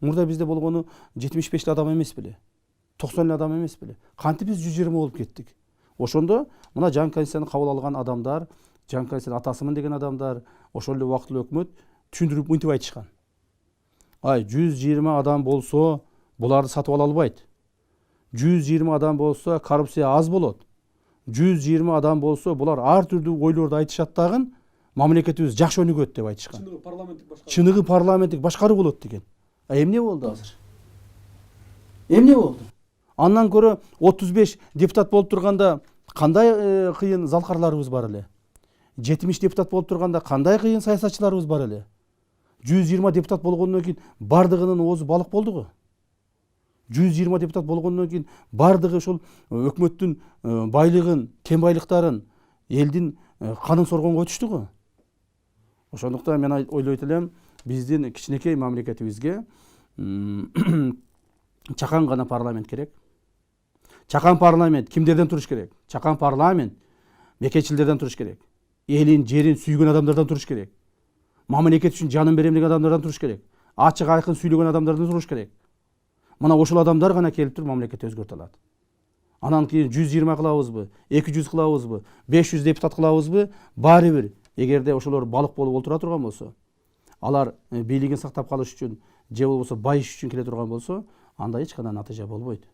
Мурда бизде болгону 75 адам эмес беле, 90 адам эмес беле. Кантип биз 120 болуп кеттик. Ошондо мына жаңы конституцияны кабыл алган адамдар, жаңы конституцияны атасымын деген адамдар, ошол эле убактылуу өкмөт түшүндүрүп мынтип айтышкан. 120 адам болсо буларды сатып ала албайт. 120 адам болсо коррупция аз болот. 120 адам болсо булар ар түрдүү ойлорду айтышат дагы, мамлекетибиз жакшы өнүгөт деп айтышкан. Чыныгы парламенттик башкаруу болот деген. Эмне болду азыр? Эмне болду? Андан көрө 35 депутат болуп турганда кандай кыйын залкарларыбыз бар эле. 70 депутат болуп турганда кандай кыйын саясатчыларыбыз бар эле. 120 депутат болгондон кийин бардыгынын оозу балык болду го. 120 депутат болгондон кийин бардыгы ошол өкмөттүн байлыгын, кем байлыктарын, элдин канын соргонго өтүштү го. Ошондуктан мен ойлойт элем, биздин кичинекей мамлекетибизге чакан гана парламент керек. Чакан парламент кимдерден туруш керек? Чакан парламент мекенчилерден туруш керек. Элин, жерин сүйгөн адамдардан туруш керек. Мамлекет үчүн жанын берем деген адамдардан туруш керек. Ачык айкын сүйлөгөн адамдардан туруш керек. Мына ошол адамдар гана келип туруп мамлекетти өзгөртө алат. Анан кийин 120 кылабызбы, 200 кылабызбы, 500 депутат кылабызбы, баары бир эгерде ошолор балык болуп олтура турган болсо, алар бийлигин сактап калыш үчүн же болбосо байыш үчүн келе турган болсо, анда эч кандай натыйжа болбойт.